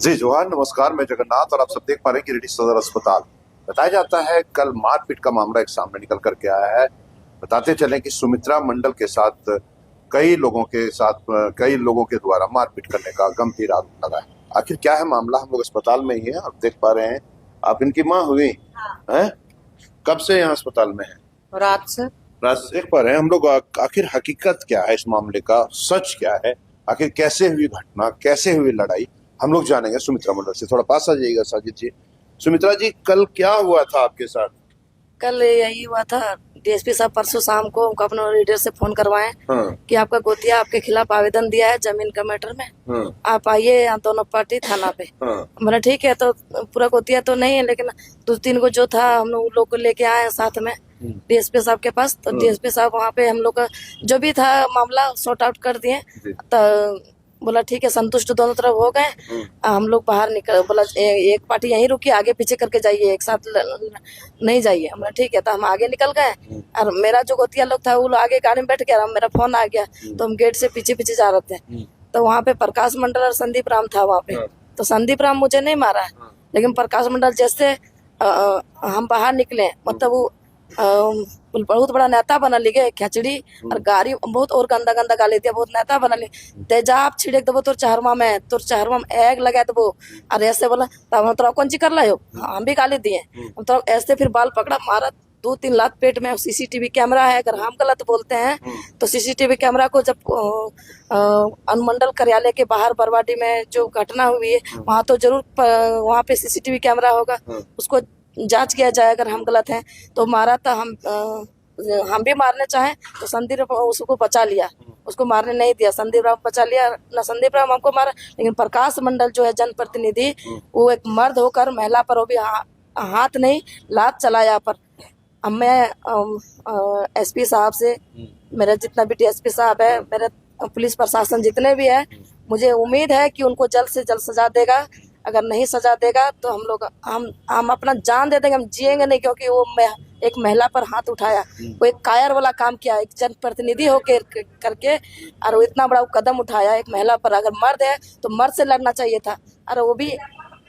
जी जोहार, नमस्कार। मैं जगन्नाथ और आप सब देख पा रहे हैं कि रेडी सदर अस्पताल। बताया जाता है कल मारपीट का मामला एक सामने निकल करके आया है। बताते चलें कि सुमित्रा मंडल के साथ कई लोगों के द्वारा मारपीट करने का गंभीर आरोप लगा है। आखिर क्या है मामला, हम लोग अस्पताल में ही है। आप देख पा रहे हैं, आप इनकी माँ हुई हैं? कब से यहाँ अस्पताल में है? रात से। रात से देख पा रहे हैं हम लोग। आखिर हकीकत क्या है इस मामले का, सच क्या है, आखिर कैसे हुई घटना, कैसे हुई लड़ाई, हम लोग जानेंगे सुमित्रा मंडल से। थोड़ा पास आ जाइएगा साजिद जी। सुमित्रा जी, कल क्या हुआ था आपके साथ? कल यही हुआ था, डीएसपी साहब परसों शाम को हमको अपने लीडर से फोन करवाए हाँ, कि आपका गोतिया आपके खिलाफ आवेदन दिया है जमीन का मैटर में, हाँ, आप आइए यहाँ दोनों पार्टी थाना पे। हाँ, मैंने ठीक है, तो पूरा गोतिया तो नहीं है लेकिन दो तीन को जो था हम लोग को लेके आए हैं साथ में डीएसपी साहब के पास। तो डीएसपी साहब वहाँ पे हम लोग का जो भी था मामला सॉर्ट आउट कर दिए। जी। तो बोला ठीक है, संतुष्ट दोनों तरफ हो गए। हम लोग बाहर निकल, बोला एक पार्टी यहीं रुकी, आगे पीछे करके जाइए, एक साथ नहीं जाइए। हमने ठीक है, तो हम आगे निकल गए और मेरा जो गोतिया लोग था वो लोग आगे गाड़ी में बैठ गया, मेरा फोन आ गया तो हम गेट से पीछे पीछे जा रहे थे। तो वहाँ पे प्रकाश मंडल और संदीप राम था वहाँ पे। तो संदीप राम मुझे नहीं मारा है, लेकिन प्रकाश मंडल जैसे हम बाहर निकले, मतलब वो बहुत बड़ा नेता बना लिखे खिचड़ी और गाड़ी बहुत और गंदा गंदा गाली दिया, बहुत नेता बना ली। तेजाब छिड़क देवो तोर चहरमा में एग लगा देवो। और ऐसे बोला तब हम तोरा कौन ची कर लो, हम भी गाली दिए। हम तो ऐसे फिर बाल पकड़ा, मारा 2-3 लात पेट में। सीसीटीवी कैमरा है, अगर हम गलत बोलते हैं तो सीसीटीवी कैमरा को जब अनुमंडल कार्यालय के बाहर बरवाडी में जो घटना हुई है वहाँ तो जरूर वहाँ पे सीसीटीवी कैमरा होगा, उसको जांच किया जाए। अगर हम गलत हैं तो मारा था, हम भी मारने चाहें तो संदीप उसको बचा लिया, उसको मारने नहीं दिया। संदीप राम बचा लिया ना, संदीप राम हमको मारा। लेकिन प्रकाश मंडल जो है जनप्रतिनिधि, वो एक मर्द होकर महिला पर वो भी हाथ नहीं लात चलाया। पर अब मैं एसपी साहब से, मेरा जितना भी डीएसपी साहब है, मेरे पुलिस प्रशासन जितने भी है, मुझे उम्मीद है कि उनको जल्द से जल्द सजा देगा। अगर नहीं सजा देगा तो हम अपना जान दे देंगे, हम जिएंगे नहीं। क्योंकि वो एक महिला पर हाथ उठाया, वो एक कायर वाला काम किया, एक जनप्रतिनिधि होकर करके, और वो इतना बड़ा कदम उठाया एक महिला पर। अगर मर्द है तो मर्द से लड़ना चाहिए था, और वो भी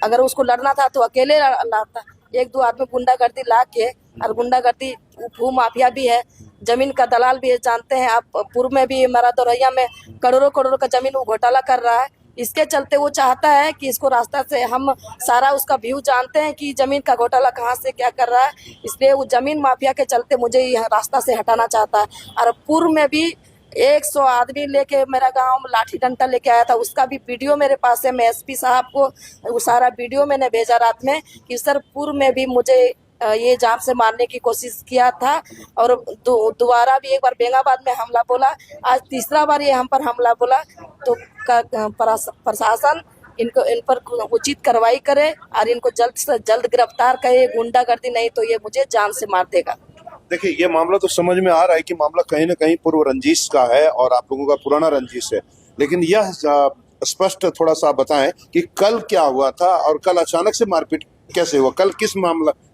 अगर उसको लड़ना था तो अकेले लड़ता। 1-2 आदमी गुंडागर्दी ला के, और गुंडागर्दी भू माफिया भी है, जमीन का दलाल भी है, जानते हैं आप। पूर्व में भी हमारा दौरैया में करोड़ों करोड़ों का जमीन वो घोटाला कर रहा है। इसके चलते वो चाहता है कि इसको रास्ता से, हम सारा उसका व्यू जानते हैं कि जमीन का घोटाला कहाँ से क्या कर रहा है, इसलिए वो जमीन माफिया के चलते मुझे यह रास्ता से हटाना चाहता है। और पूर्व में भी 100 आदमी लेके मेरा गांव में लाठी डंडा लेके आया था, उसका भी वीडियो मेरे पास है। मैं एसपी साहब को वो सारा वीडियो मैंने भेजा रात में कि सर पूर्व में भी मुझे ये जान से मारने की कोशिश किया था, और दोबारा भी एक बार बेंगाबाद में हमला बोला, आज तीसरा बार ये हम पर हमला बोला। तो प्रशासन इन पर उचित कार्रवाई करे और इनको जल्द से जल्द गिरफ्तार करे। गुंडागर्दी नहीं तो ये मुझे जान से मार देगा। देखिए, ये मामला तो समझ में आ रहा है कि मामला कहीं ना कहीं पूर्व रंजिश का है और आप लोगों का पुराना रंजिश है, लेकिन यह स्पष्ट थोड़ा सा बताएं कि कल क्या हुआ था और कल अचानक से मारपीट कैसे हुआ? कल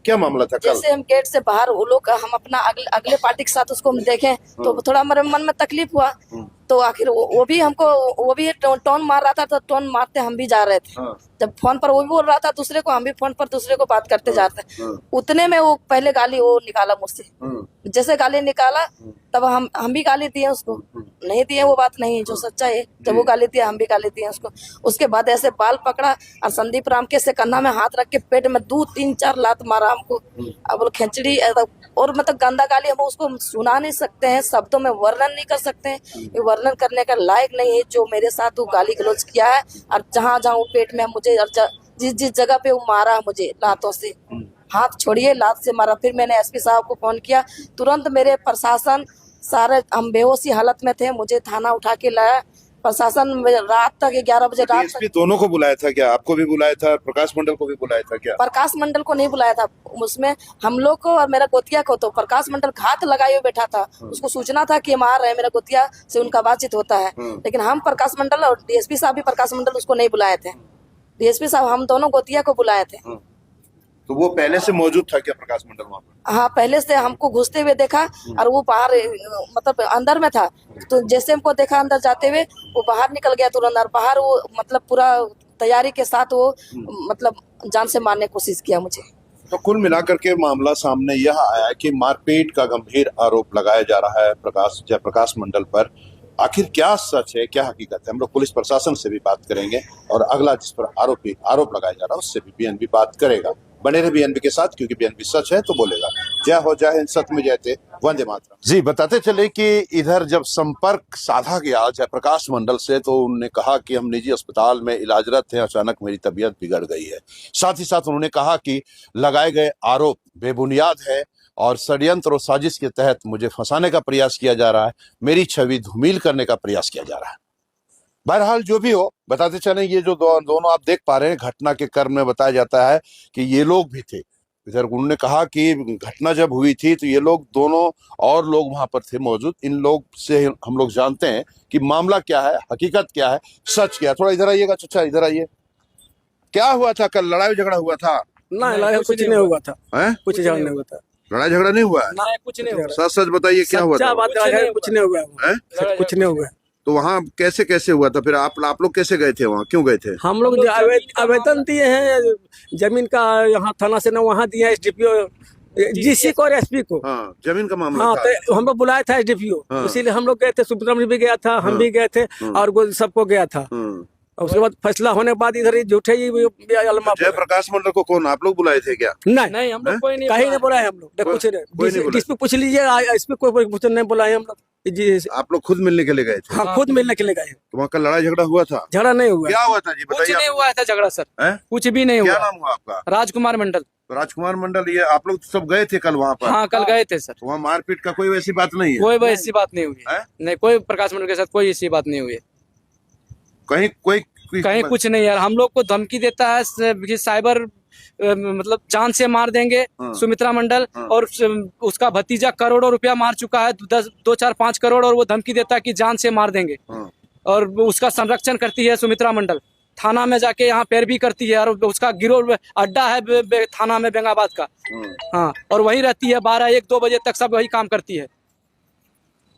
क्या मामला था कल? जैसे हम गेट से बाहर, वो लोग हम अपना अगले पार्टी के साथ उसको हम देखें तो थोड़ा हमारे मन में तकलीफ हुआ। तो आखिर वो भी टोन मार रहा था, तो टोन मारते हम भी जा रहे थे। जब फोन पर वो भी बोल रहा था दूसरे को, हम भी फोन पर दूसरे को बात करते जा रहे थे। उतने में वो पहले गाली वो निकाला मुझसे, जैसे गाली निकाला तब हम भी गाली दिए उसको, नहीं दिए वो बात नहीं, जो सच्चा है। जब वो गाली दिया हम भी गाली दिए उसको। उसके बाद ऐसे बाल पकड़ा और संदीप राम के से कन्ना में हाथ रख के पेट में 2-3-4 लात मारा हमको। अब खिचड़ी और मतलब गंदा गाली हम उसको सुना नहीं सकते हैं, शब्दों में वर्णन नहीं कर सकते हैं, ये वर्णन करने का लायक नहीं है जो मेरे साथ वो गाली गलौज किया है। और जहाँ जहाँ वो पेट में मुझे, जिस जगह पे वो मारा मुझे लातों से, हाथ छोड़िए लात से मारा। फिर मैंने एसपी साहब को फोन किया, तुरंत मेरे प्रशासन सारे, हम बेहोशी हालत में थे, मुझे थाना उठा के लाया प्रशासन। रात तक 11 बजे रात डीएसपी दोनों को बुलाया था क्या? आपको भी बुलाया था, प्रकाश मंडल को भी बुलाया था क्या? प्रकाश मंडल को नहीं बुलाया था, उसमें हम लोग को और मेरा गोतिया को। तो प्रकाश मंडल घात लगाए हुए बैठा था, उसको सूचना था कि मार रहे, मेरा गोतिया से उनका बातचीत होता है। लेकिन हम प्रकाश मंडल और डीएसपी साहब भी प्रकाश मंडल उसको नहीं बुलाए थे। डीएसपी साहब हम दोनों गोतिया को बुलाए थे। तो वो पहले से मौजूद था क्या प्रकाश मंडल वहाँ पर? हाँ, पहले से हमको घुसते हुए देखा और वो बाहर, मतलब अंदर में था। तो जैसे हमको देखा अंदर जाते हुए, वो बाहर निकल गया तुरंत। और बाहर वो मतलब पूरा तैयारी के साथ वो मतलब जान से मारने की कोशिश किया मुझे। तो कुल मिलाकर के मामला सामने यह आया है कि मारपीट का गंभीर आरोप लगाया जा रहा है जयप्रकाश मंडल पर। आखिर क्या सच है, क्या हकीकत है, हम लोग पुलिस प्रशासन से भी बात करेंगे और अगला जिस पर आरोप लगाया जा रहा है उससे भी बीएनबी बात करेगा। बने रहे बीएनबी के साथ, क्योंकि बीएनबी सच है तो बोलेगा। जय हो, जय हिंद, सत्य में जयते, वंदे मातरम। जी, बताते चले कि इधर जब संपर्क साधा गया जयप्रकाश मंडल से तो उन्होंने कहा कि हम निजी अस्पताल में इलाजरत हैं, अचानक मेरी तबीयत बिगड़ गई है। साथ ही साथ उन्होंने कहा कि लगाए गए आरोप बेबुनियाद है और षड्यंत्र और साजिश के तहत मुझे फंसाने का प्रयास किया जा रहा है, मेरी छवि धूमिल करने का प्रयास किया जा रहा है। बहरहाल जो भी हो, बताते चलें ये जो दोनों आप देख पा रहे हैं घटना के क्रम में बताया जाता है कि ये लोग भी थे इधर। उन्होंने कहा कि घटना जब हुई थी तो ये लोग दोनों और लोग वहां पर थे मौजूद। इन लोग से हम लोग जानते हैं कि मामला क्या है, हकीकत क्या है, सच क्या है। थोड़ा इधर आइएगा चाचा, इधर आइए। क्या हुआ था कल? लड़ाई झगड़ा हुआ था? नहीं, कुछ नहीं हुआ था। हैं? कुछ झगड़ा नहीं हुआ था। लड़ाई झगड़ा नहीं हुआ है? नहीं, कुछ नहीं हुआ। सच सच बताइए क्या हुआ था? बात है, कुछ नहीं हुआ। कुछ नहीं हुआ। तो वहाँ कैसे कैसे हुआ था? फिर आप लोग कैसे गए थे वहाँ, क्यों गए थे? हम लोग आवेदन दिए हैं जमीन का, यहाँ थाना से ना वहाँ दिया एसडीपीओ जीसी को और एसपी को। हाँ, जमीन का मामला हाँ, था। तो हम लोग बुलाया था एसडीपीओ, इसीलिए हम लोग गए थे। सुब्रमण्य भी गया था, हम भी गए थे और सबको गया था। उसके बाद फैसला होने के बाद इधर ही झूठे ही जयप्रकाश मंडल को कौन आप लोग बुलाए थे क्या? नहीं, हम लोग कोई नहीं, कहीं नहीं बुलाए हम लोग। कुछ जिसपे पूछ लीजिए, इसमें कोई नहीं बुलाए हम लोग जी। आप लोग खुद मिलने के लिए गए थे? हाँ, खुद मिलने के लिए गए। तो वहाँ का लड़ाई झगड़ा हुआ था? झगड़ा नहीं हुआ। क्या हुआ था जी, बताइए। कुछ नहीं हुआ था झगड़ा सर, कुछ भी नहीं हुआ। क्या नाम हुआ आपका? राजकुमार मंडल। तो राजकुमार मंडल, ये आप लोग सब गए थे कल वहाँ पर? हाँ, कल गए थे सर। तो वहाँ मारपीट का कोई वैसी बात नहीं है? कोई ऐसी बात नहीं हुई है? नहीं, कोई प्रकाश मंडल के साथ कोई ऐसी बात नहीं हुई है। कहीं कुछ नहीं यार। हम लोग को धमकी देता है कि साइबर मतलब जान से मार देंगे सुमित्रा मंडल, और उसका भतीजा करोड़ों रुपया मार चुका है, 2, 4, 5 करोड़, और वो धमकी देता है कि जान से मार देंगे। और उसका संरक्षण करती है सुमित्रा मंडल, थाना में जाके यहाँ पैरवी करती है, और उसका गिरोह अड्डा है थाना में बेंगाबाद का। हाँ, और वहीं रहती है 12, 1, 2 बजे तक सब वही काम करती है,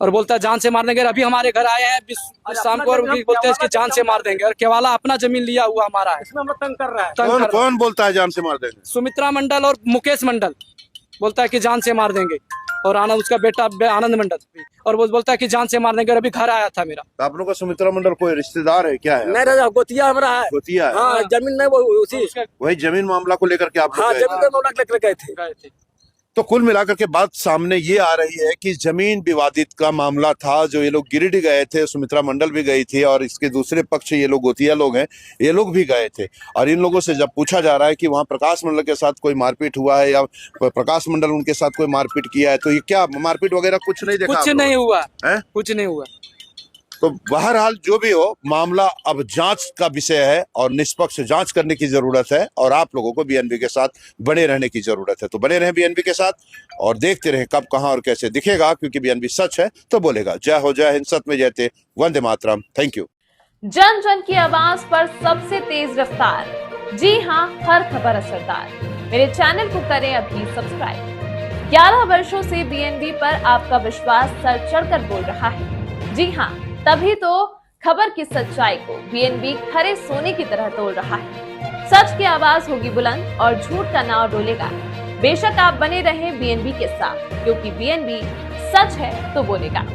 और बोलता है जान से मार देंगे। अभी हमारे घर आए हैं शाम को और भी बोलते हैं इसकी जान से मार देंगे, और केवाला अपना जमीन लिया हुआ हमारा है, इसमें हम लोग तंग कर रहा है। कौन बोलता है जान से मार देंगे? सुमित्रा मंडल और मुकेश मंडल बोलता है कि जान से मार देंगे, और आनंद उसका बेटा आनंद मंडल, और वो बोलता है कि जान से मार देंगे। और अभी घर आया था मेरा। तो आप लोगों का सुमित्रा मंडल कोई रिश्तेदार है क्या? है नहीं राजा, गोतिया हमारा है। गोतिया है? हाँ, जमीन नहीं, वो उसी वही जमीन मामला को लेकर के आप लोग हाँ, गए जमीन का मामला लेकर गए थे। तो कुल मिलाकर के बात सामने ये आ रही है कि जमीन विवादित का मामला था। जो ये लोग गिरिडीह गए थे, सुमित्रा मंडल भी गई थी, और इसके दूसरे पक्ष ये लोग गोतिया लोग हैं, ये लोग भी गए थे। और इन लोगों से जब पूछा जा रहा है कि वहाँ प्रकाश मंडल के साथ कोई मारपीट हुआ है या प्रकाश मंडल उनके साथ कोई मारपीट किया है, तो ये क्या मारपीट वगैरह कुछ नहीं देखा? कुछ नहीं हुआ है, कुछ नहीं हुआ। तो बहरहाल जो भी हो, मामला अब जांच का विषय है और निष्पक्ष जांच करने की जरूरत है, और आप लोगों को बीएनबी के साथ बने रहने की जरूरत है। तो बने रहें बीएनबी के साथ और देखते रहें कब, कहां और कैसे दिखेगा, क्योंकि बीएनबी सच है तो बोलेगा। जय हो, जय हिंद, सत्य में जयते, वंदे मातरम। Thank you. जन जन की आवाज पर सबसे तेज रफ्तार, जी हां, हर खबर असरदार। मेरे चैनल को करें अभी सब्सक्राइब। 11 वर्षों से बीएनबी पर आपका विश्वास सर चढ़कर बोल रहा है। जी हां, तभी तो खबर की सच्चाई को बीएनबी खरे सोने की तरह तोड़ रहा है। सच की आवाज होगी बुलंद और झूठ का नाव डोलेगा। बेशक आप बने रहें बीएनबी के साथ, क्योंकि बीएनबी सच है तो बोलेगा।